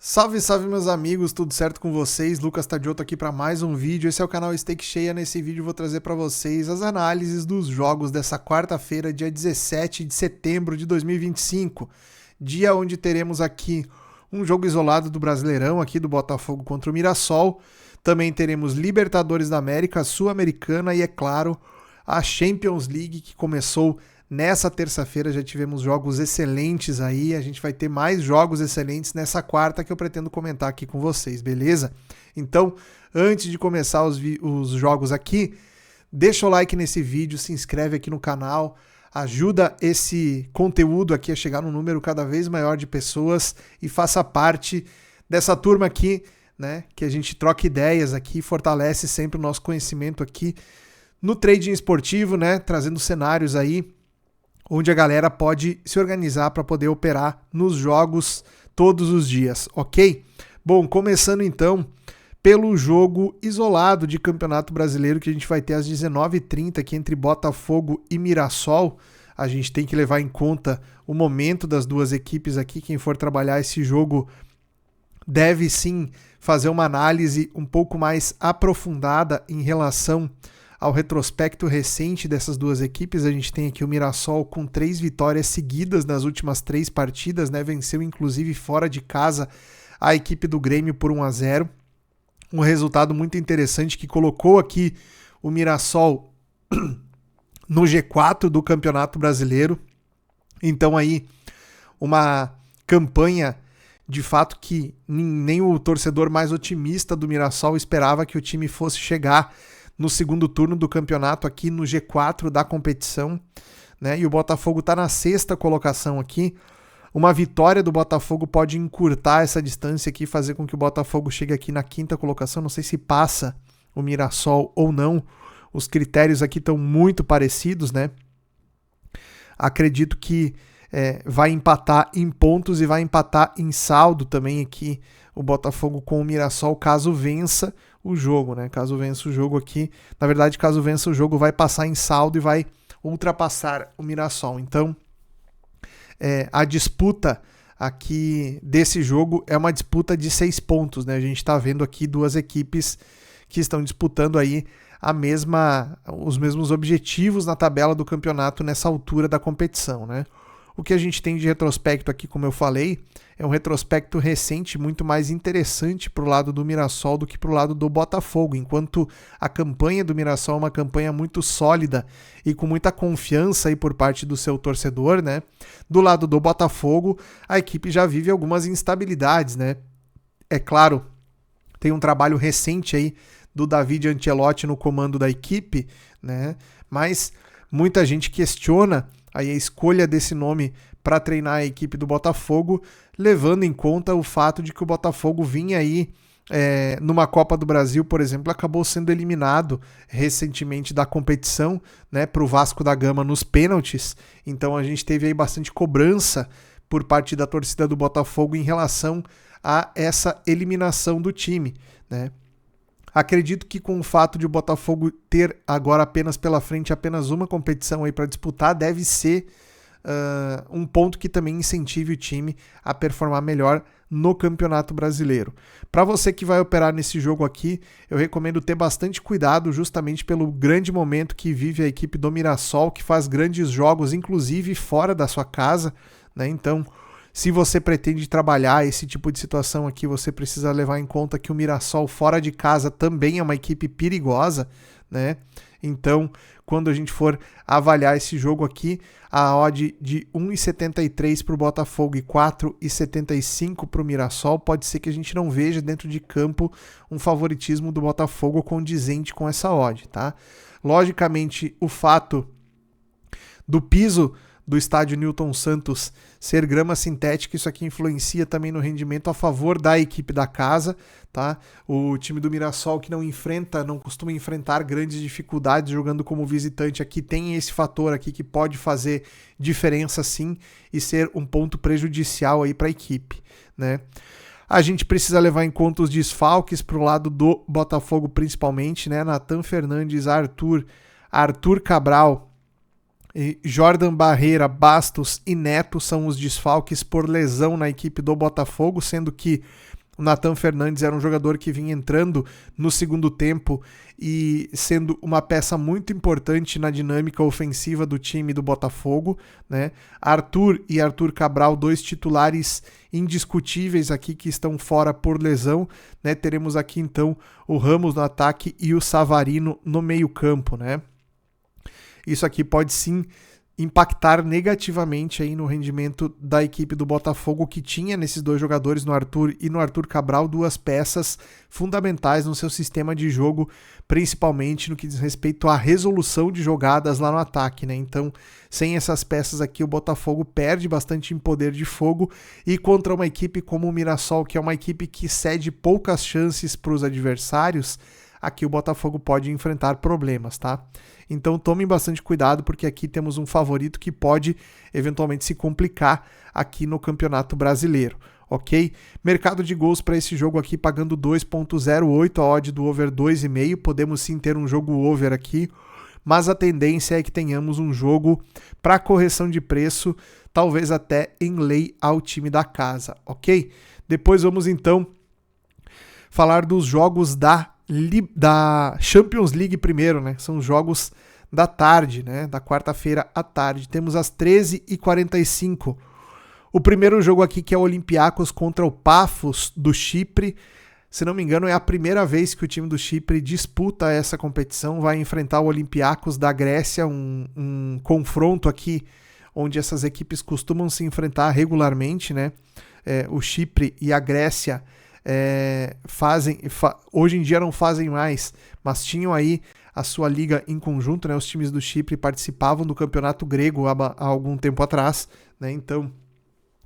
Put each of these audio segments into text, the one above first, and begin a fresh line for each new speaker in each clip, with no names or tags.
Salve, salve meus amigos, tudo certo com vocês? Lucas Tadioto aqui para mais um vídeo. Esse é o canal Stake Cheia. Nesse vídeo eu vou trazer para vocês as análises dos jogos dessa quarta-feira, dia 17 de setembro de 2025. Dia onde teremos aqui um jogo isolado do Brasileirão, aqui do Botafogo contra o Mirassol. Também teremos Libertadores da América, Sul-Americana e, é claro, a Champions League, que começou nessa terça-feira. Já tivemos jogos excelentes aí, a gente vai ter mais jogos excelentes nessa quarta que eu pretendo comentar aqui com vocês, beleza? Então, antes de começar os jogos aqui, deixa o like nesse vídeo, se inscreve aqui no canal, ajuda esse conteúdo aqui a chegar num número cada vez maior de pessoas e faça parte dessa turma aqui, né? Que a gente troca ideias aqui, fortalece sempre o nosso conhecimento aqui no trading esportivo, né? Trazendo cenários aí onde a galera pode se organizar para poder operar nos jogos todos os dias, ok? Bom, começando então pelo jogo isolado de Campeonato Brasileiro que a gente vai ter às 19h30 aqui entre Botafogo e Mirassol. A gente tem que levar em conta o momento das duas equipes aqui. Quem for trabalhar esse jogo deve sim fazer uma análise um pouco mais aprofundada em relação ao retrospecto recente dessas duas equipes. A gente tem aqui o Mirassol com 3 vitórias seguidas nas últimas 3 partidas, né? Venceu inclusive fora de casa a equipe do Grêmio por 1-0. Um resultado muito interessante que colocou aqui o Mirassol no G4 do Campeonato Brasileiro. Então aí uma campanha de fato que nem o torcedor mais otimista do Mirassol esperava que o time fosse chegar no segundo turno do campeonato aqui no G4 da competição, né? E o Botafogo está na 6ª colocação aqui. Uma vitória do Botafogo pode encurtar essa distância aqui, fazer com que o Botafogo chegue aqui na 5ª colocação. Não sei se passa o Mirassol ou não. Os critérios aqui estão muito parecidos, né? Acredito que vai empatar em pontos e vai empatar em saldo também aqui o Botafogo com o Mirassol, caso vença o jogo, né? Caso vença o jogo aqui, na verdade, caso vença o jogo, vai passar em saldo e vai ultrapassar o Mirassol. Então, a disputa aqui desse jogo é uma disputa de 6 pontos, né? A gente está vendo aqui duas equipes que estão disputando aí os mesmos objetivos na tabela do campeonato nessa altura da competição, né? O que a gente tem de retrospecto aqui, como eu falei, é um retrospecto recente muito mais interessante para o lado do Mirassol do que para o lado do Botafogo, enquanto a campanha do Mirassol é uma campanha muito sólida e com muita confiança aí por parte do seu torcedor, né? Do lado do Botafogo, a equipe já vive algumas instabilidades, né? É claro, tem um trabalho recente aí do David Ancelotti no comando da equipe, né? Mas muita gente questiona aí a escolha desse nome para treinar a equipe do Botafogo, levando em conta o fato de que o Botafogo vinha aí numa Copa do Brasil, por exemplo, acabou sendo eliminado recentemente da competição, né, para o Vasco da Gama nos pênaltis. Então a gente teve aí bastante cobrança por parte da torcida do Botafogo em relação a essa eliminação do time, né? Acredito que com o fato de o Botafogo ter agora apenas pela frente apenas uma competição aí para disputar, deve ser um ponto que também incentive o time a performar melhor no Campeonato Brasileiro. Para você que vai operar nesse jogo aqui, eu recomendo ter bastante cuidado justamente pelo grande momento que vive a equipe do Mirassol, que faz grandes jogos, inclusive fora da sua casa, né? Então, se você pretende trabalhar esse tipo de situação aqui, você precisa levar em conta que o Mirassol fora de casa também é uma equipe perigosa, né? Então, quando a gente for avaliar esse jogo aqui, a odd de 1,73 para o Botafogo e 4,75 para o Mirassol, pode ser que a gente não veja dentro de campo um favoritismo do Botafogo condizente com essa odd, tá? Logicamente, o fato do piso do estádio Newton Santos ser grama sintética, isso aqui influencia também no rendimento a favor da equipe da casa, tá? O time do Mirassol que não costuma enfrentar grandes dificuldades jogando como visitante aqui, tem esse fator aqui que pode fazer diferença sim e ser um ponto prejudicial aí para a equipe, né? A gente precisa levar em conta os desfalques para o lado do Botafogo principalmente, né? Arthur Cabral E Jordan Barreira, Bastos e Neto são os desfalques por lesão na equipe do Botafogo, sendo que o Nathan Fernandes era um jogador que vinha entrando no segundo tempo e sendo uma peça muito importante na dinâmica ofensiva do time do Botafogo, né? Arthur e Arthur Cabral, dois titulares indiscutíveis aqui que estão fora por lesão, né? Teremos aqui então o Ramos no ataque e o Savarino no meio-campo, né? Isso aqui pode sim impactar negativamente aí no rendimento da equipe do Botafogo, que tinha nesses dois jogadores, no Arthur e no Arthur Cabral, duas peças fundamentais no seu sistema de jogo, principalmente no que diz respeito à resolução de jogadas lá no ataque, né? Então, sem essas peças aqui, o Botafogo perde bastante em poder de fogo, e contra uma equipe como o Mirassol, que é uma equipe que cede poucas chances para os adversários, aqui o Botafogo pode enfrentar problemas, tá? Então tomem bastante cuidado, porque aqui temos um favorito que pode eventualmente se complicar aqui no Campeonato Brasileiro, ok? Mercado de gols para esse jogo aqui pagando 2.08, a odd do over 2,5, podemos sim ter um jogo over aqui, mas a tendência é que tenhamos um jogo para correção de preço, talvez até em lei ao time da casa, ok? Depois vamos então falar dos jogos da Champions League primeiro, né? São jogos da tarde, né? Da quarta-feira à tarde. Temos às 13h45. O primeiro jogo aqui, que é o Olympiacos contra o Paphos do Chipre. Se não me engano, é a primeira vez que o time do Chipre disputa essa competição. Vai enfrentar o Olympiacos da Grécia, um confronto aqui onde essas equipes costumam se enfrentar regularmente, né? O Chipre e a Grécia hoje em dia não fazem mais, mas tinham aí a sua liga em conjunto, né? Os times do Chipre participavam do campeonato grego há algum tempo atrás, né? Então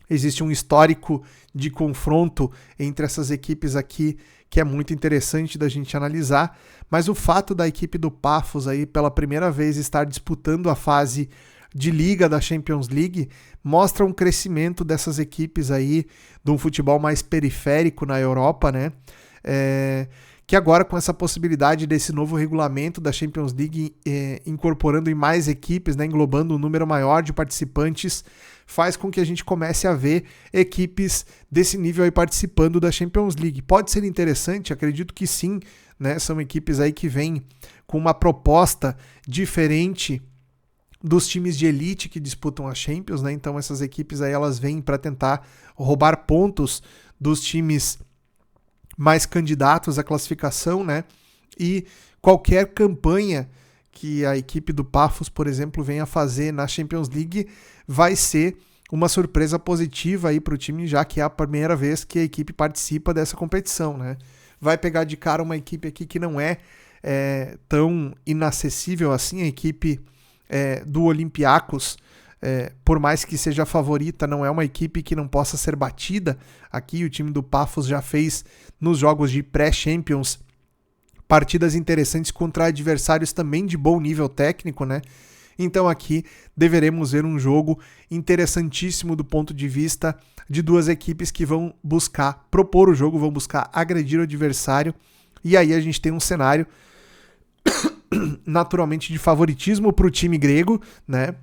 existe um histórico de confronto entre essas equipes aqui que é muito interessante da gente analisar, mas o fato da equipe do Paphos aí pela primeira vez estar disputando a fase de liga da Champions League mostra um crescimento dessas equipes aí, de um futebol mais periférico na Europa, né? Que agora, com essa possibilidade desse novo regulamento da Champions League incorporando em mais equipes, né, englobando um número maior de participantes, faz com que a gente comece a ver equipes desse nível aí participando da Champions League. Pode ser interessante, acredito que sim, né? São equipes aí que vêm com uma proposta diferente dos times de elite que disputam a Champions, né? Então essas equipes aí elas vêm para tentar roubar pontos dos times mais candidatos à classificação, né? E qualquer campanha que a equipe do Paphos, por exemplo, venha fazer na Champions League vai ser uma surpresa positiva aí para o time, já que é a primeira vez que a equipe participa dessa competição, né? Vai pegar de cara uma equipe aqui que não é tão inacessível assim, a equipe do Olympiacos, por mais que seja a favorita, não é uma equipe que não possa ser batida. Aqui o time do Paphos já fez nos jogos de pré-Champions partidas interessantes contra adversários também de bom nível técnico, né? Então aqui deveremos ver um jogo interessantíssimo do ponto de vista de duas equipes que vão buscar propor o jogo, vão buscar agredir o adversário, e aí a gente tem um cenário naturalmente de favoritismo para o time grego, né?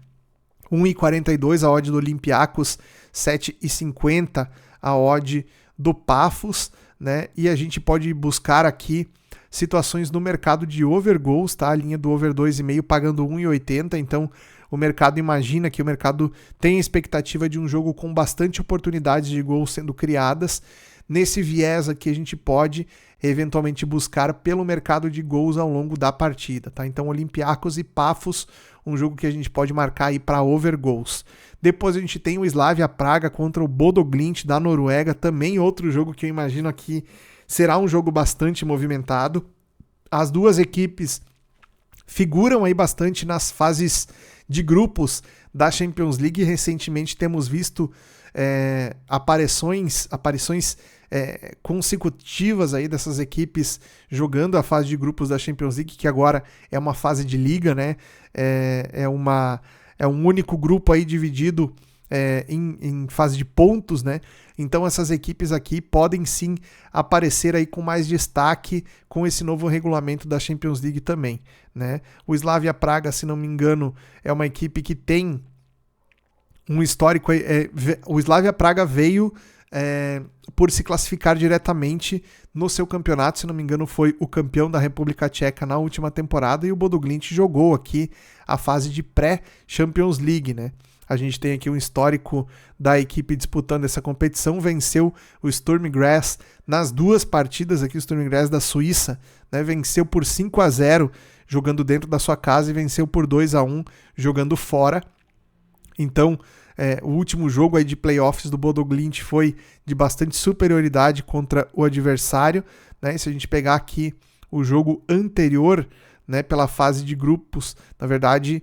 1,42 a odd do Olympiacos, 7,50 a odd do Paphos, né? E a gente pode buscar aqui situações no mercado de over goals, tá? A linha do over 2,5 pagando 1,80, então o mercado imagina que o mercado tem a expectativa de um jogo com bastante oportunidades de gols sendo criadas. Nesse viés aqui a gente pode eventualmente buscar pelo mercado de gols ao longo da partida, tá? Então Olympiacos e Paphos, um jogo que a gente pode marcar aí para over goals. Depois a gente tem o Slavia Praga contra o Bodo Glimt da Noruega, também outro jogo que eu imagino aqui será um jogo bastante movimentado. As duas equipes figuram aí bastante nas fases de grupos da Champions League. Recentemente temos visto aparições consecutivas aí dessas equipes jogando a fase de grupos da Champions League, que agora é uma fase de liga, né? É um único grupo aí dividido em fase de pontos, né? Então essas equipes aqui podem sim aparecer aí com mais destaque com esse novo regulamento da Champions League também, né? O Slavia Praga, se não me engano, é uma equipe que tem um histórico. O Slavia Praga veio por se classificar diretamente no seu campeonato, se não me engano foi o campeão da República Tcheca na última temporada, e o Bodo Glimt jogou aqui a fase de pré-Champions League, né? A gente tem aqui um histórico da equipe disputando essa competição, venceu o Sturm Graz nas 2 partidas aqui, o Sturm Graz da Suíça, né? Venceu por 5-0 jogando dentro da sua casa e venceu por 2-1 jogando fora. Então, o último jogo aí de playoffs do Bodo Glimt foi de bastante superioridade contra o adversário, né? E se a gente pegar aqui o jogo anterior, né, pela fase de grupos, na verdade,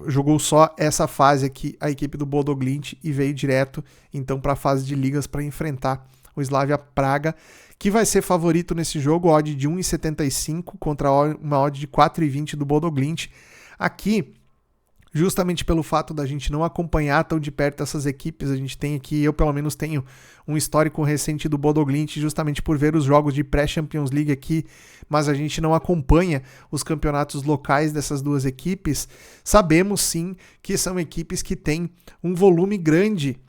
jogou só essa fase aqui a equipe do Bodo Glimt e veio direto então para a fase de ligas para enfrentar o Slavia Praga, que vai ser favorito nesse jogo, odd de 1,75 contra uma odd de 4,20 do Bodo Glimt. Aqui, justamente pelo fato da gente não acompanhar tão de perto essas equipes, a gente tem aqui, eu pelo menos tenho um histórico recente do Bodo Glimt, justamente por ver os jogos de pré-Champions League aqui, mas a gente não acompanha os campeonatos locais dessas 2 equipes. Sabemos sim que são equipes que têm um volume grande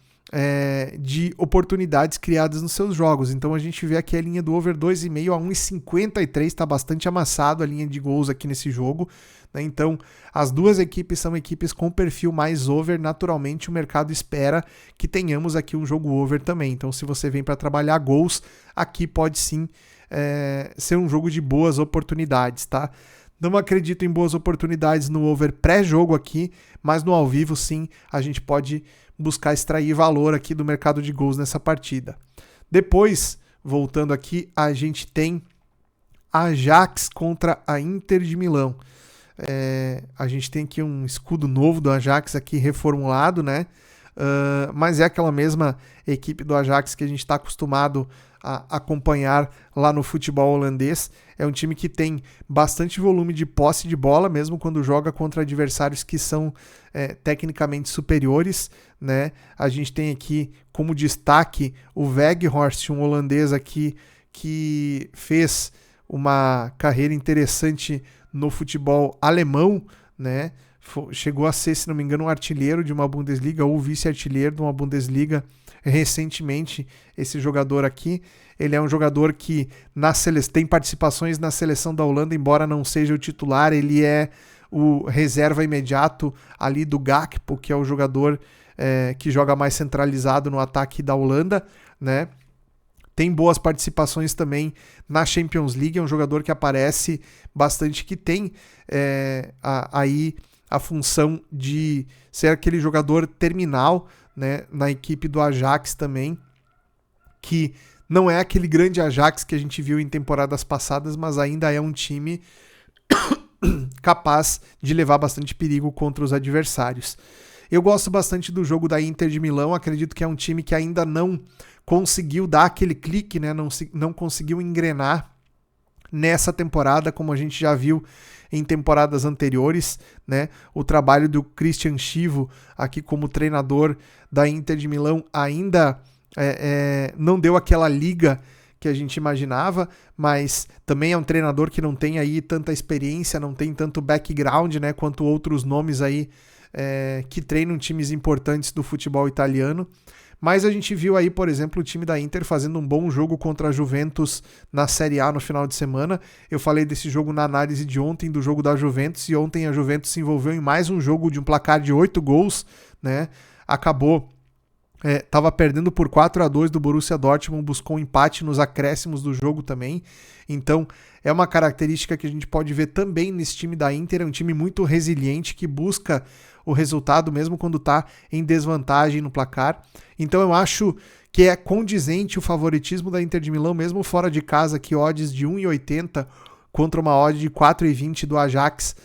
de oportunidades criadas nos seus jogos. Então a gente vê aqui a linha do over 2,5 a 1,53, está bastante amassado a linha de gols aqui nesse jogo, né? Então as 2 equipes são equipes com perfil mais over, naturalmente o mercado espera que tenhamos aqui um jogo over também. Então se você vem para trabalhar gols, aqui pode sim ser um jogo de boas oportunidades, tá? Não acredito em boas oportunidades no over pré-jogo aqui, mas no ao vivo sim, a gente pode buscar extrair valor aqui do mercado de gols nessa partida. Depois, voltando aqui, a gente tem Ajax contra a Inter de Milão. A gente tem aqui um escudo novo do Ajax aqui reformulado, né? Mas é aquela mesma equipe do Ajax que a gente está acostumado a acompanhar lá no futebol holandês. É um time que tem bastante volume de posse de bola, mesmo quando joga contra adversários que são tecnicamente superiores, né? A gente tem aqui como destaque o Weghorst, um holandês aqui que fez uma carreira interessante no futebol alemão, né? Chegou a ser, se não me engano, um artilheiro de uma Bundesliga ou vice-artilheiro de uma Bundesliga recentemente. Esse jogador aqui, ele é um jogador que tem participações na seleção da Holanda, embora não seja o titular, ele é o reserva imediato ali do Gakpo, que é o jogador que joga mais centralizado no ataque da Holanda, né? Tem boas participações também na Champions League, é um jogador que aparece bastante, que tem aí a função de ser aquele jogador terminal, né, na equipe do Ajax também, que não é aquele grande Ajax que a gente viu em temporadas passadas, mas ainda é um time capaz de levar bastante perigo contra os adversários. Eu gosto bastante do jogo da Inter de Milão, acredito que é um time que ainda não conseguiu dar aquele clique, né, não conseguiu engrenar nessa temporada, como a gente já viu em temporadas anteriores, né? O trabalho do Christian Chivo aqui como treinador da Inter de Milão ainda não deu aquela liga que a gente imaginava, mas também é um treinador que não tem aí tanta experiência, não tem tanto background, né, quanto outros nomes aí que treinam times importantes do futebol italiano. Mas a gente viu aí, por exemplo, o time da Inter fazendo um bom jogo contra a Juventus na Série A no final de semana. Eu falei desse jogo na análise de ontem, do jogo da Juventus, e ontem a Juventus se envolveu em mais um jogo de um placar de 8 gols, né? Acabou, estava perdendo por 4-2 do Borussia Dortmund, buscou um empate nos acréscimos do jogo também. Então, é uma característica que a gente pode ver também nesse time da Inter, é um time muito resiliente, que busca o resultado mesmo quando está em desvantagem no placar. Então eu acho que é condizente o favoritismo da Inter de Milão, mesmo fora de casa, que odds de 1,80 contra uma odd de 4,20 do Ajax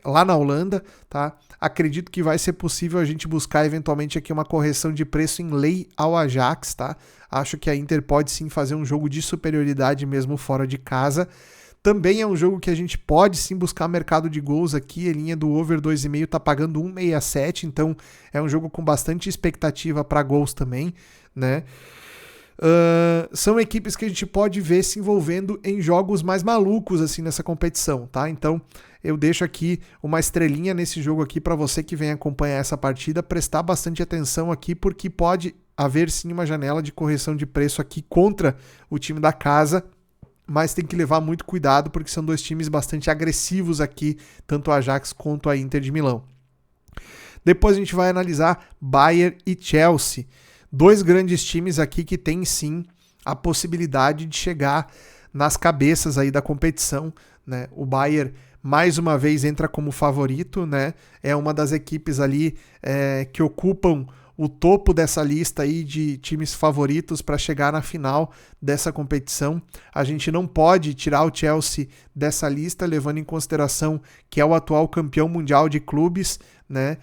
lá na Holanda, tá? Acredito que vai ser possível a gente buscar eventualmente aqui uma correção de preço em lei ao Ajax, tá? Acho que a Inter pode sim fazer um jogo de superioridade mesmo fora de casa. Também é um jogo que a gente pode sim buscar mercado de gols aqui, a linha do over 2,5 tá pagando 1,67, então é um jogo com bastante expectativa para gols também, né? São equipes que a gente pode ver se envolvendo em jogos mais malucos assim nessa competição, tá? Então eu deixo aqui uma estrelinha nesse jogo aqui para você que vem acompanhar essa partida, prestar bastante atenção aqui, porque pode haver sim uma janela de correção de preço aqui contra o time da casa, mas tem que levar muito cuidado porque são dois times bastante agressivos aqui, tanto a Ajax quanto a Inter de Milão. Depois a gente vai analisar Bayern e Chelsea. Dois grandes times aqui que têm sim a possibilidade de chegar nas cabeças aí da competição, né? O Bayern mais uma vez entra como favorito, né? É uma das equipes ali que ocupam o topo dessa lista aí de times favoritos para chegar na final dessa competição. A gente não pode tirar o Chelsea dessa lista, levando em consideração que é o atual campeão mundial de clubes, né?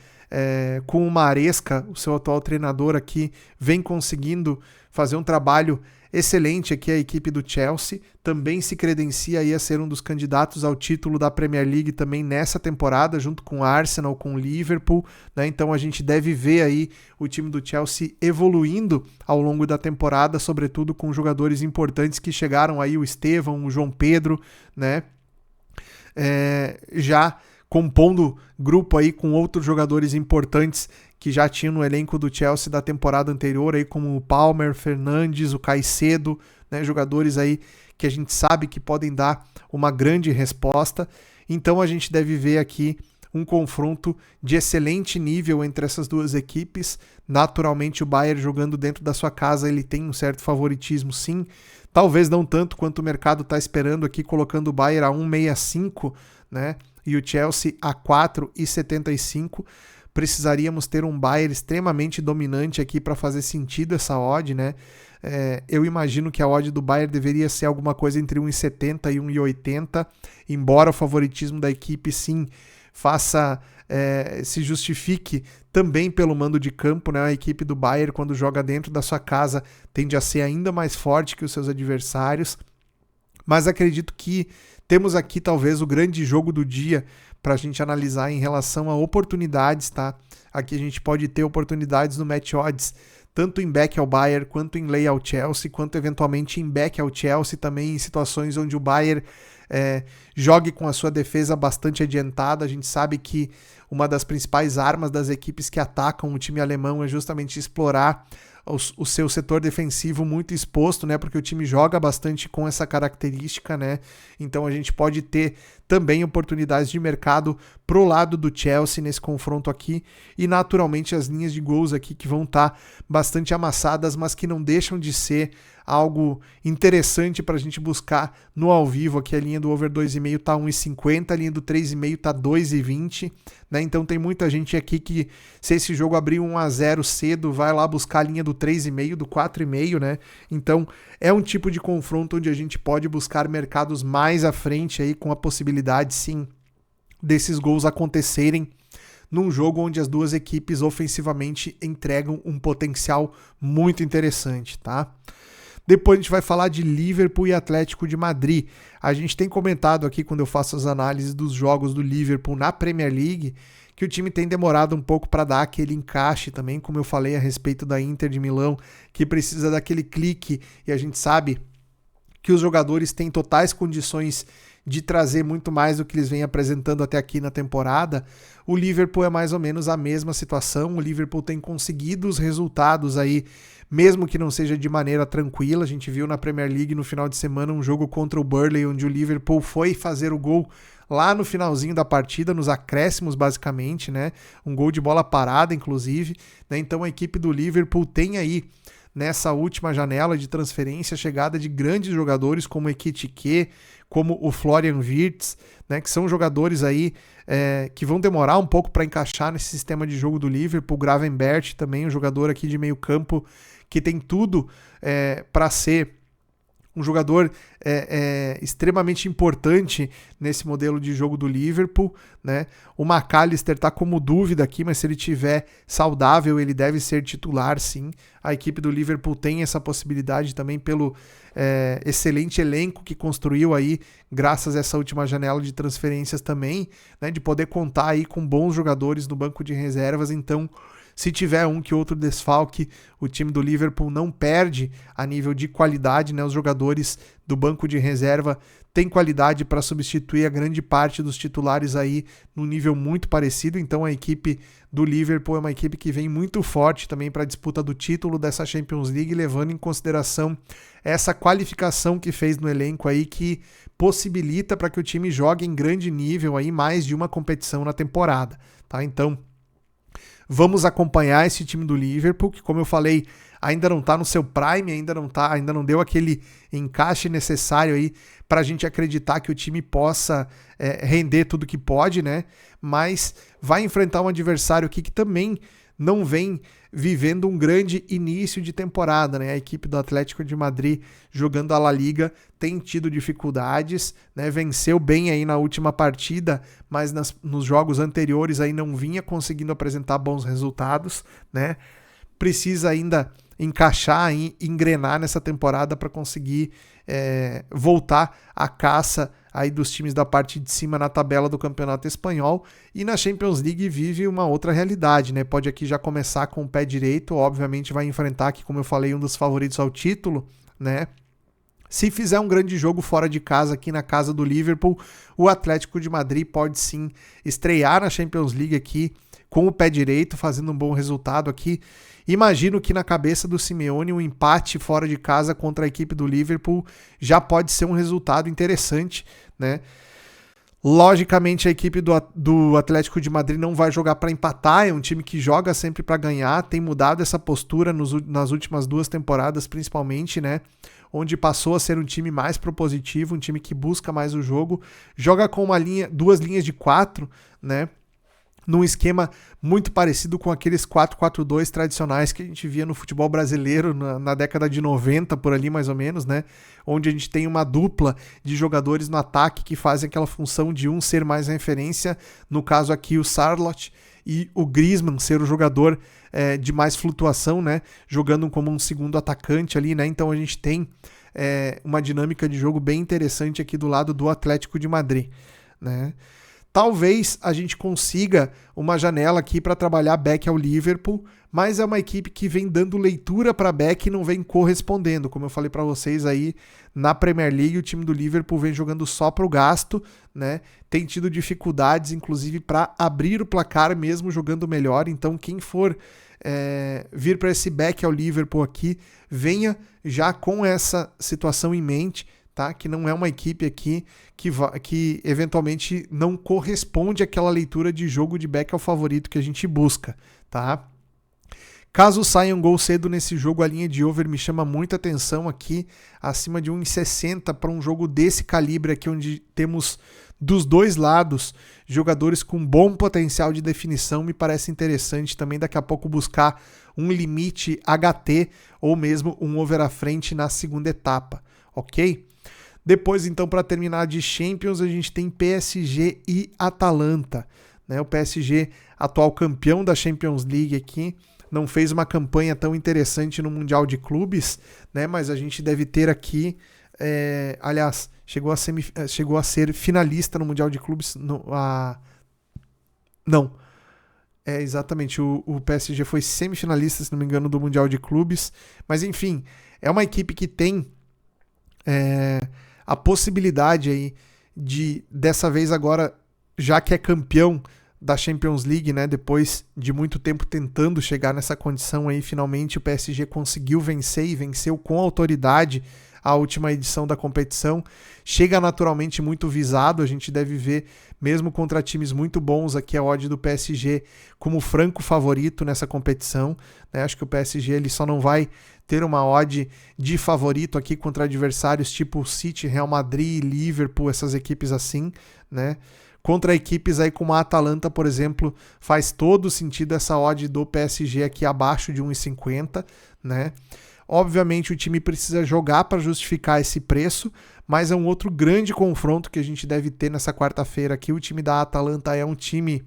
Com o Maresca, o seu atual treinador aqui, vem conseguindo fazer um trabalho excelente aqui. A equipe do Chelsea também se credencia aí a ser um dos candidatos ao título da Premier League também nessa temporada, junto com o Arsenal, com o Liverpool, né? Então a gente deve ver aí o time do Chelsea evoluindo ao longo da temporada, sobretudo com jogadores importantes que chegaram aí, o Estevão, o João Pedro, né? Já compondo grupo aí com outros jogadores importantes que já tinham no elenco do Chelsea da temporada anterior, aí como o Palmer, Fernandes, o Caicedo, né, jogadores aí que a gente sabe que podem dar uma grande resposta. Então a gente deve ver aqui um confronto de excelente nível entre essas duas equipes. Naturalmente o Bayern jogando dentro da sua casa, ele tem um certo favoritismo sim, talvez não tanto quanto o mercado está esperando aqui, colocando o Bayern a 1,65, né? E o Chelsea a 4,75. Precisaríamos ter um Bayern extremamente dominante aqui para fazer sentido essa odd, né? Eu imagino que a odd do Bayern deveria ser alguma coisa entre 1,70 e 1,80, embora o favoritismo da equipe sim se justifique também pelo mando de campo, né? A equipe do Bayern, quando joga dentro da sua casa, tende a ser ainda mais forte que os seus adversários, mas acredito que temos aqui talvez o grande jogo do dia para a gente analisar em relação a oportunidades, tá? Aqui a gente pode ter oportunidades no match odds, tanto em back ao Bayern, quanto em lay ao Chelsea, quanto eventualmente em back ao Chelsea também, em situações onde o Bayern jogue com a sua defesa bastante adiantada. A gente sabe que uma das principais armas das equipes que atacam o time alemão é justamente explorar o seu setor defensivo muito exposto, né? Porque o time joga bastante com essa característica, né? Então a gente pode ter também oportunidades de mercado pro lado do Chelsea nesse confronto aqui, e naturalmente as linhas de gols aqui que vão estar bastante amassadas, mas que não deixam de ser algo interessante para a gente buscar no ao vivo. Aqui a linha do over 2,5 tá 1,50, a linha do 3,5 tá 2,20, né? Então tem muita gente aqui que, se esse jogo abrir 1-0 cedo, vai lá buscar a linha do 3,5, do 4,5, né? Então é um tipo de confronto onde a gente pode buscar mercados mais à frente aí, com a possibilidade sim desses gols acontecerem num jogo onde as duas equipes ofensivamente entregam um potencial muito interessante, tá? Depois a gente vai falar de Liverpool e Atlético de Madrid. A gente tem comentado aqui, quando eu faço as análises dos jogos do Liverpool na Premier League, que o time tem demorado um pouco para dar aquele encaixe também, como eu falei a respeito da Inter de Milão, que precisa daquele clique, e a gente sabe que os jogadores têm totais condições de trazer muito mais do que eles vêm apresentando até aqui na temporada. O Liverpool é mais ou menos a mesma situação. O Liverpool tem conseguido os resultados aí, mesmo que não seja de maneira tranquila. A gente viu na Premier League no final de semana um jogo contra o Burnley, onde o Liverpool foi fazer o gol lá no finalzinho da partida, nos acréscimos basicamente, né? Um gol de bola parada, inclusive, né? Então a equipe do Liverpool tem aí, nessa última janela de transferência, chegada de grandes jogadores como o Ekitike, como o Florian Wirtz, né, que são jogadores aí que vão demorar um pouco para encaixar nesse sistema de jogo do Liverpool. O Gravenberch também, um jogador aqui de meio campo que tem tudo para ser um jogador extremamente importante nesse modelo de jogo do Liverpool, né? O McAllister tá como dúvida aqui, mas se ele tiver saudável, ele deve ser titular, sim. A equipe do Liverpool tem essa possibilidade também pelo excelente elenco que construiu aí, graças a essa última janela de transferências também, né? De poder contar aí com bons jogadores no banco de reservas. Então, se tiver um que outro desfalque, o time do Liverpool não perde a nível de qualidade, né? Os jogadores do banco de reserva têm qualidade para substituir a grande parte dos titulares aí num nível muito parecido. Então a equipe do Liverpool é uma equipe que vem muito forte também para a disputa do título dessa Champions League, levando em consideração essa qualificação que fez no elenco aí, que possibilita para que o time jogue em grande nível aí mais de uma competição na temporada, tá? Então, vamos acompanhar esse time do Liverpool, que, como eu falei, ainda não está no seu prime, ainda não deu aquele encaixe necessário aí para a gente acreditar que o time possa render tudo que pode, né? Mas vai enfrentar um adversário aqui que também não vem vivendo um grande início de temporada, né? A equipe do Atlético de Madrid jogando a La Liga tem tido dificuldades, né? Venceu bem aí na última partida, mas nos jogos anteriores aí não vinha conseguindo apresentar bons resultados, né? Precisa ainda encaixar e engrenar nessa temporada para conseguir voltar à caça aí dos times da parte de cima na tabela do Campeonato Espanhol. E na Champions League vive uma outra realidade, né? Pode aqui já começar com o pé direito, obviamente vai enfrentar aqui, como eu falei, um dos favoritos ao título, né? Se fizer um grande jogo fora de casa aqui na casa do Liverpool, o Atlético de Madrid pode sim estrear na Champions League aqui com o pé direito, fazendo um bom resultado aqui. Imagino que na cabeça do Simeone um empate fora de casa contra a equipe do Liverpool já pode ser um resultado interessante, né? Logicamente a equipe do Atlético de Madrid não vai jogar para empatar, é um time que joga sempre para ganhar, tem mudado essa postura nas últimas 2 temporadas principalmente, né? Onde passou a ser um time mais propositivo, um time que busca mais o jogo, joga com 2 linhas de 4, né? Num esquema muito parecido com aqueles 4-4-2 tradicionais que a gente via no futebol brasileiro na década de 90, por ali mais ou menos, né? Onde a gente tem uma dupla de jogadores no ataque que fazem aquela função de um ser mais referência, no caso aqui o Sarlot, e o Griezmann ser o jogador de mais flutuação, né? Jogando como um segundo atacante ali, né? Então a gente tem uma dinâmica de jogo bem interessante aqui do lado do Atlético de Madrid, né? Talvez a gente consiga uma janela aqui para trabalhar back ao Liverpool, mas é uma equipe que vem dando leitura para back e não vem correspondendo. Como eu falei para vocês aí, na Premier League o time do Liverpool vem jogando só para o gasto, né? Tem tido dificuldades, inclusive, para abrir o placar mesmo jogando melhor. Então quem for vir para esse back ao Liverpool aqui, venha já com essa situação em mente, tá? Que não é uma equipe aqui que eventualmente não corresponde àquela leitura de jogo de back ao favorito que a gente busca, tá? Caso saia um gol cedo nesse jogo, a linha de over me chama muita atenção aqui, acima de 1,60 para um jogo desse calibre aqui, onde temos dos dois lados jogadores com bom potencial de definição. Me parece interessante também daqui a pouco buscar um limite HT ou mesmo um over à frente na segunda etapa, ok? Depois, então, para terminar de Champions, a gente tem PSG e Atalanta, né? O PSG, atual campeão da Champions League aqui, não fez uma campanha tão interessante no Mundial de Clubes, né? Mas a gente deve ter aqui, aliás, chegou a ser finalista no Mundial de Clubes, exatamente, o PSG foi semifinalista, se não me engano, do Mundial de Clubes, mas enfim, é uma equipe que tem a possibilidade aí de, dessa vez agora, já que é campeão da Champions League, né, depois de muito tempo tentando chegar nessa condição aí, finalmente o PSG conseguiu vencer e venceu com autoridade a última edição da competição. Chega naturalmente muito visado, a gente deve ver, mesmo contra times muito bons aqui, a odd do PSG como franco favorito nessa competição, né? Acho que o PSG ele só não vai ter uma odd de favorito aqui contra adversários tipo City, Real Madrid, Liverpool, essas equipes assim, né? Contra equipes aí como a Atalanta, por exemplo, faz todo sentido essa odd do PSG aqui abaixo de 1,50, né? Obviamente o time precisa jogar para justificar esse preço, mas é um outro grande confronto que a gente deve ter nessa quarta-feira aqui. O time da Atalanta é um time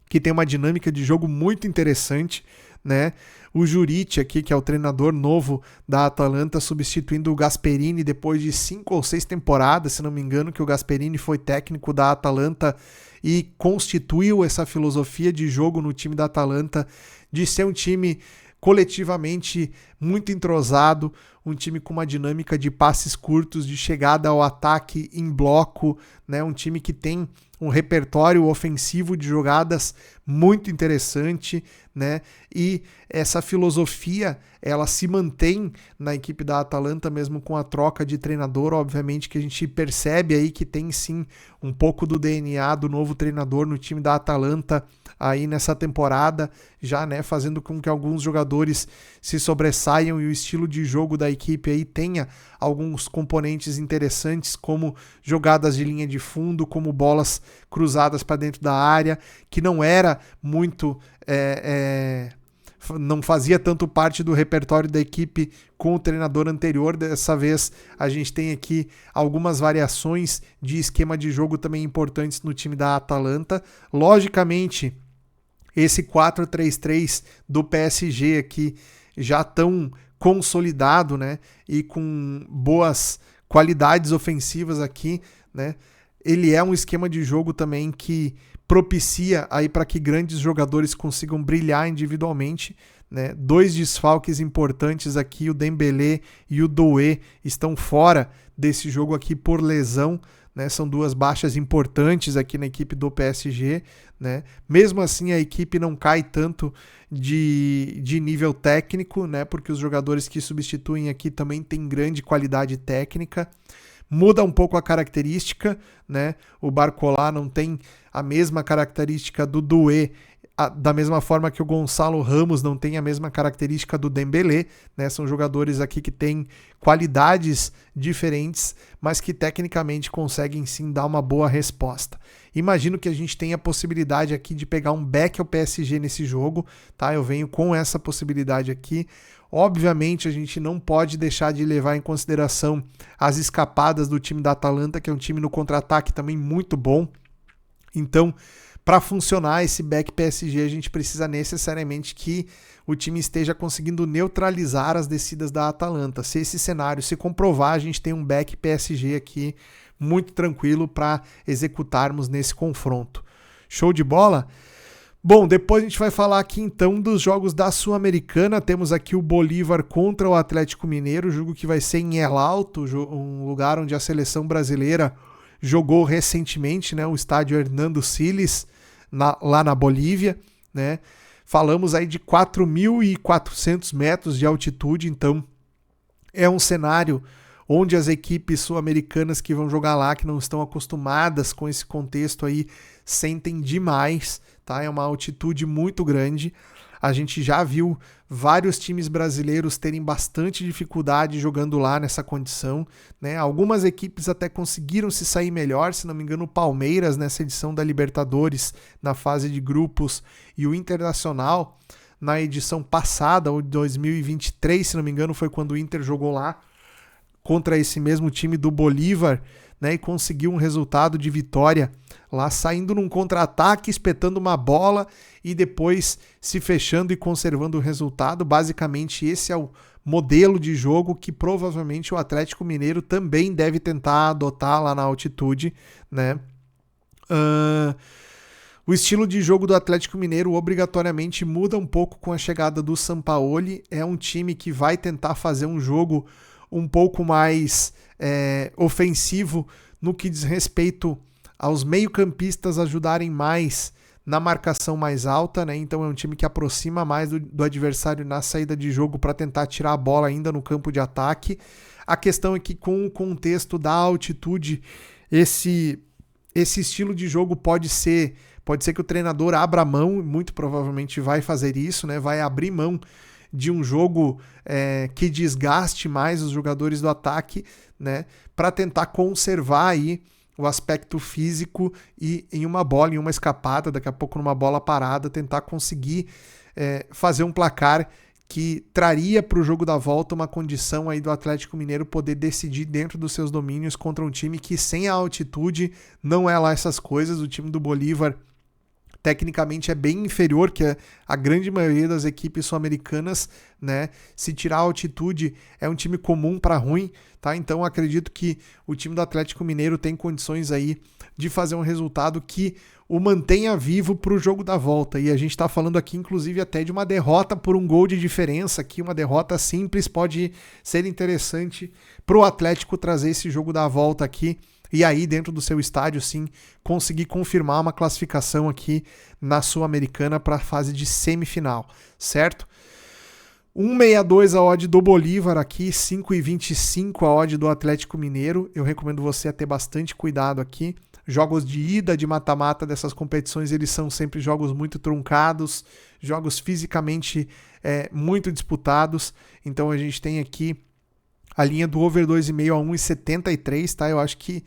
que tem uma dinâmica de jogo muito interessante, né? O Juric aqui, que é o treinador novo da Atalanta, substituindo o Gasperini depois de 5 ou 6 temporadas, se não me engano, que o Gasperini foi técnico da Atalanta e constituiu essa filosofia de jogo no time da Atalanta, de ser um time coletivamente muito entrosado, um time com uma dinâmica de passes curtos, de chegada ao ataque em bloco, né? Um time que tem um repertório ofensivo de jogadas muito interessante, né? E essa filosofia, ela se mantém na equipe da Atalanta mesmo com a troca de treinador. Obviamente que a gente percebe aí que tem sim um pouco do DNA do novo treinador no time da Atalanta aí nessa temporada, já, né, fazendo com que alguns jogadores se sobressaiam e o estilo de jogo da equipe aí tenha alguns componentes interessantes, como jogadas de linha de fundo, como bolas cruzadas para dentro da área, que não era muito não fazia tanto parte do repertório da equipe com o treinador anterior. Dessa vez a gente tem aqui algumas variações de esquema de jogo também importantes no time da Atalanta. Logicamente, esse 4-3-3 do PSG aqui já tão consolidado, né, e com boas qualidades ofensivas aqui, né? Ele é um esquema de jogo também que propicia aí para que grandes jogadores consigam brilhar individualmente, né? 2 desfalques importantes aqui, o Dembélé e o Doué estão fora desse jogo aqui por lesão, né? São 2 baixas importantes aqui na equipe do PSG, né? Mesmo assim a equipe não cai tanto de nível técnico, né? Porque os jogadores que substituem aqui também têm grande qualidade técnica. Muda um pouco a característica, né? O Barcola não tem a mesma característica do Doué, da mesma forma que o Gonçalo Ramos não tem a mesma característica do Dembélé, né? São jogadores aqui que têm qualidades diferentes, mas que tecnicamente conseguem sim dar uma boa resposta. Imagino que a gente tenha a possibilidade aqui de pegar um back ao PSG nesse jogo, tá? Eu venho com essa possibilidade aqui. Obviamente a gente não pode deixar de levar em consideração as escapadas do time da Atalanta, que é um time no contra-ataque também muito bom. Então, para funcionar esse back PSG, a gente precisa necessariamente que o time esteja conseguindo neutralizar as descidas da Atalanta. Se esse cenário se comprovar, a gente tem um back PSG aqui muito tranquilo para executarmos nesse confronto. Show de bola? Bom, depois a gente vai falar aqui então dos jogos da Sul-Americana. Temos aqui o Bolívar contra o Atlético Mineiro, jogo que vai ser em El Alto, um lugar onde a seleção brasileira jogou recentemente, né? O estádio Hernando Siles, lá na Bolívia, né? Falamos aí de 4.400 metros de altitude, então é um cenário onde as equipes sul-americanas que vão jogar lá, que não estão acostumadas com esse contexto aí, sentem demais, tá? É uma altitude muito grande. A gente já viu vários times brasileiros terem bastante dificuldade jogando lá nessa condição, né? Algumas equipes até conseguiram se sair melhor, se não me engano o Palmeiras nessa edição da Libertadores, na fase de grupos, e o Internacional na edição passada, ou 2023, se não me engano, foi quando o Inter jogou lá contra esse mesmo time do Bolívar, né, e conseguiu um resultado de vitória lá, saindo num contra-ataque, espetando uma bola e depois se fechando e conservando o resultado. Basicamente esse é o modelo de jogo que provavelmente o Atlético Mineiro também deve tentar adotar lá na altitude, né? O estilo de jogo do Atlético Mineiro obrigatoriamente muda um pouco com a chegada do Sampaoli. É um time que vai tentar fazer um jogo um pouco mais ofensivo no que diz respeito aos meio-campistas ajudarem mais na marcação mais alta, né? Então é um time que aproxima mais do adversário na saída de jogo para tentar tirar a bola ainda no campo de ataque. A questão é que com o contexto da altitude, esse estilo de jogo pode ser que o treinador abra mão, muito provavelmente vai fazer isso, né? Vai abrir mão de um jogo que desgaste mais os jogadores do ataque, né, para tentar conservar aí o aspecto físico e em uma bola, em uma escapada, daqui a pouco numa bola parada, tentar conseguir fazer um placar que traria para o jogo da volta uma condição aí do Atlético Mineiro poder decidir dentro dos seus domínios contra um time que sem a altitude não é lá essas coisas. O time do Bolívar tecnicamente é bem inferior que a grande maioria das equipes sul-americanas, né? Se tirar a altitude, é um time comum para ruim, tá? Então acredito que o time do Atlético Mineiro tem condições aí de fazer um resultado que o mantenha vivo para o jogo da volta. E a gente está falando aqui, inclusive, até de uma derrota por um gol de diferença, aqui uma derrota simples pode ser interessante para o Atlético trazer esse jogo da volta aqui. E aí, dentro do seu estádio, sim, conseguir confirmar uma classificação aqui na Sul-Americana para a fase de semifinal, certo? 1,62 a odd do Bolívar aqui, 5,25 a odd do Atlético Mineiro. Eu recomendo você a ter bastante cuidado aqui. Jogos de ida, de mata-mata dessas competições, eles são sempre jogos muito truncados, jogos fisicamente muito disputados. Então a gente tem aqui a linha do over 2,5 a 1,73, tá? Eu acho que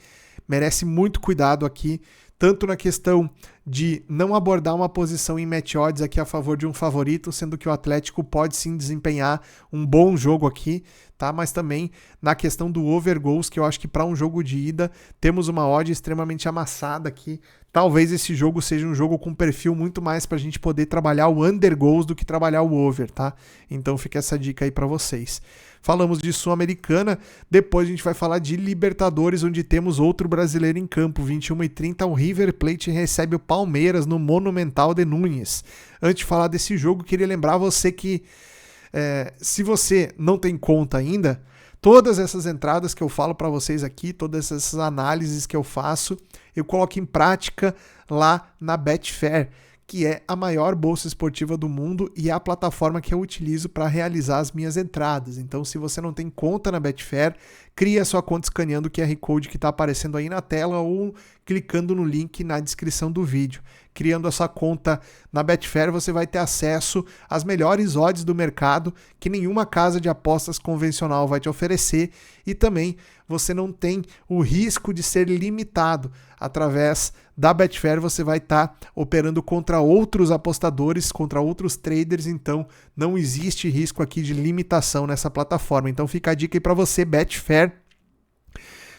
merece muito cuidado aqui, tanto na questão de não abordar uma posição em match odds aqui a favor de um favorito, sendo que o Atlético pode sim desempenhar um bom jogo aqui, tá? Mas também na questão do over goals, que eu acho que para um jogo de ida temos uma odd extremamente amassada aqui. Talvez esse jogo seja um jogo com perfil muito mais para a gente poder trabalhar o under goals do que trabalhar o over, tá? Então fica essa dica aí para vocês. Falamos de Sul-Americana, depois a gente vai falar de Libertadores, onde temos outro brasileiro em campo. 21h30, o River Plate recebe o Palmeiras no Monumental de Núñez. Antes de falar desse jogo, queria lembrar você que se você não tem conta ainda, todas essas entradas que eu falo para vocês aqui, todas essas análises que eu faço, eu coloco em prática lá na Betfair, que é a maior bolsa esportiva do mundo e é a plataforma que eu utilizo para realizar as minhas entradas. Então, se você não tem conta na Betfair, cria sua conta escaneando o QR Code que está aparecendo aí na tela ou clicando no link na descrição do vídeo. Criando essa conta na Betfair, você vai ter acesso às melhores odds do mercado que nenhuma casa de apostas convencional vai te oferecer, e também você não tem o risco de ser limitado. Através da Betfair você vai estar operando contra outros apostadores, contra outros traders, então não existe risco aqui de limitação nessa plataforma. Então fica a dica aí para você, Betfair.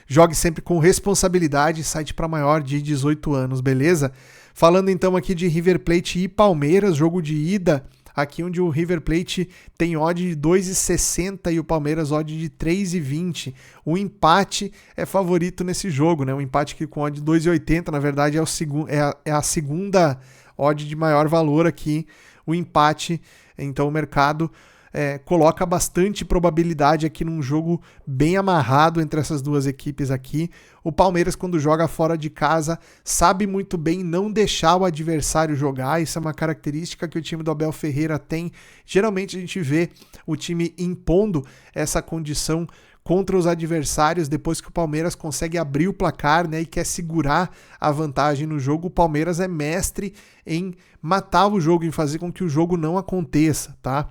Jogue sempre com responsabilidade, site para maior de 18 anos, beleza? Falando então aqui de River Plate e Palmeiras, jogo de ida, aqui onde o River Plate tem odd de 2,60 e o Palmeiras odd de 3,20. O empate é favorito nesse jogo, né? O empate aqui com odd de 2,80, na verdade é a segunda odd de maior valor aqui, o empate. Então o mercado coloca bastante probabilidade aqui num jogo bem amarrado entre essas duas equipes aqui. O Palmeiras, quando joga fora de casa, sabe muito bem não deixar o adversário jogar. Isso é uma característica que o time do Abel Ferreira tem. Geralmente a gente vê o time impondo essa condição contra os adversários depois que o Palmeiras consegue abrir o placar, né, e quer segurar a vantagem no jogo. O Palmeiras é mestre em matar o jogo, em fazer com que o jogo não aconteça, tá?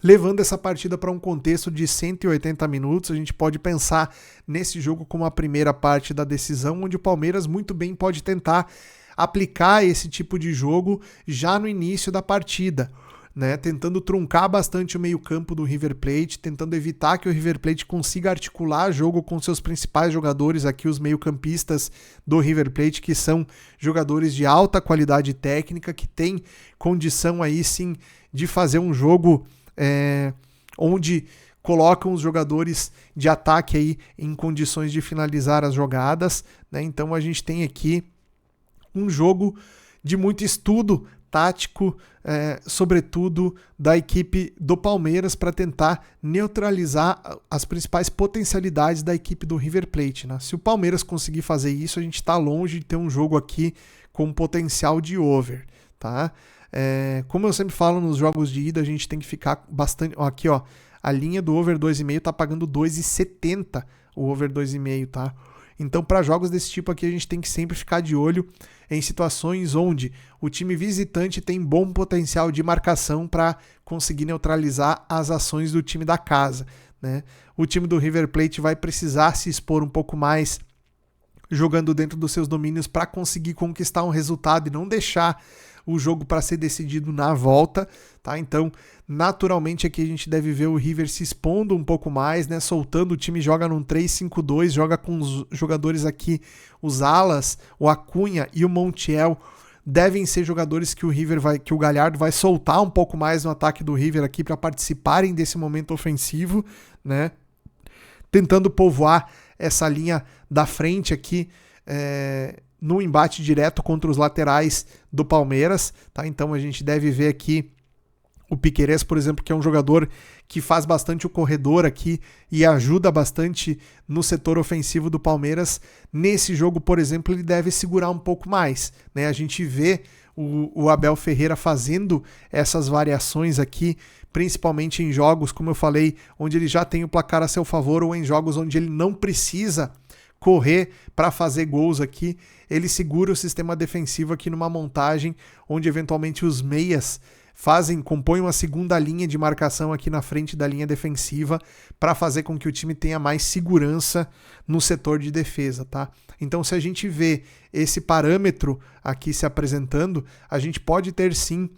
Levando essa partida para um contexto de 180 minutos, a gente pode pensar nesse jogo como a primeira parte da decisão, onde o Palmeiras muito bem pode tentar aplicar esse tipo de jogo já no início da partida, né? Tentando truncar bastante o meio-campo do River Plate, tentando evitar que o River Plate consiga articular jogo com seus principais jogadores aqui, os meio-campistas do River Plate, que são jogadores de alta qualidade técnica, que têm condição aí sim de fazer um jogo onde colocam os jogadores de ataque aí em condições de finalizar as jogadas, né? Então a gente tem aqui um jogo de muito estudo tático, sobretudo da equipe do Palmeiras, para tentar neutralizar as principais potencialidades da equipe do River Plate, né? Se o Palmeiras conseguir fazer isso, a gente está longe de ter um jogo aqui com potencial de over, tá? Como eu sempre falo nos jogos de ida, a gente tem que ficar bastante... Aqui, ó, a linha do over 2,5 tá pagando 2,70 o over 2,5, tá? Então, para jogos desse tipo aqui, a gente tem que sempre ficar de olho em situações onde o time visitante tem bom potencial de marcação para conseguir neutralizar as ações do time da casa, né? O time do River Plate vai precisar se expor um pouco mais jogando dentro dos seus domínios para conseguir conquistar um resultado e não deixar o jogo para ser decidido na volta, tá? Então, naturalmente aqui a gente deve ver o River se expondo um pouco mais, né? Soltando, o time joga num 3-5-2, joga com os jogadores aqui, os alas, o Acunha e o Montiel, devem ser jogadores que o Galhardo vai soltar um pouco mais no ataque do River aqui para participarem desse momento ofensivo, né? Tentando povoar essa linha da frente aqui no embate direto contra os laterais do Palmeiras, tá? Então a gente deve ver aqui o Piquerez, por exemplo, que é um jogador que faz bastante o corredor aqui e ajuda bastante no setor ofensivo do Palmeiras. Nesse jogo, por exemplo, ele deve segurar um pouco mais, né? A gente vê o Abel Ferreira fazendo essas variações aqui, principalmente em jogos, como eu falei, onde ele já tem o placar a seu favor, ou em jogos onde ele não precisa correr para fazer gols aqui. Ele segura o sistema defensivo aqui numa montagem onde eventualmente os meias compõem uma segunda linha de marcação aqui na frente da linha defensiva para fazer com que o time tenha mais segurança no setor de defesa, tá? Então, se a gente vê esse parâmetro aqui se apresentando, a gente pode ter sim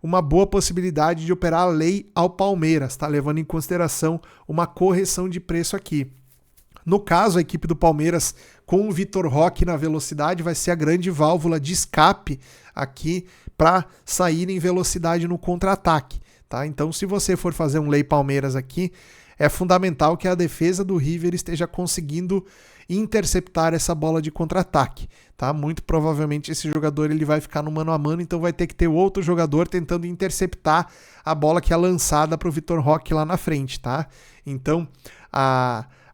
uma boa possibilidade de operar a lei ao Palmeiras, tá? Levando em consideração uma correção de preço aqui. No caso, a equipe do Palmeiras com o Vitor Roque na velocidade vai ser a grande válvula de escape aqui para sair em velocidade no contra-ataque, tá? Então, se você for fazer um lei Palmeiras aqui, é fundamental que a defesa do River esteja conseguindo interceptar essa bola de contra-ataque, tá? Muito provavelmente esse jogador ele vai ficar no mano a mano, então vai ter que ter outro jogador tentando interceptar a bola que é lançada para o Vitor Roque lá na frente, tá? Então,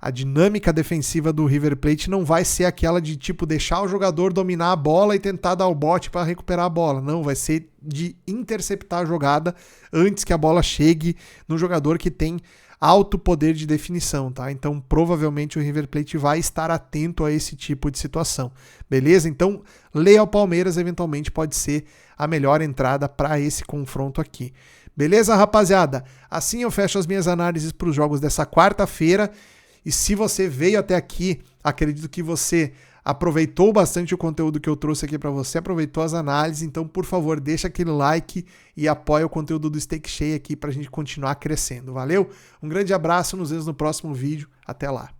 a dinâmica defensiva do River Plate não vai ser aquela de tipo deixar o jogador dominar a bola e tentar dar o bote para recuperar a bola. Não, vai ser de interceptar a jogada antes que a bola chegue no jogador que tem alto poder de definição, tá? Então, provavelmente o River Plate vai estar atento a esse tipo de situação. Beleza? Então, lei ao Palmeiras eventualmente pode ser a melhor entrada para esse confronto aqui. Beleza, rapaziada? Assim eu fecho as minhas análises para os jogos dessa quarta-feira. E se você veio até aqui, acredito que você aproveitou bastante o conteúdo que eu trouxe aqui para você, aproveitou as análises, então por favor deixa aquele like e apoia o conteúdo do Stake Cheia aqui para a gente continuar crescendo, valeu? Um grande abraço, nos vemos no próximo vídeo, até lá!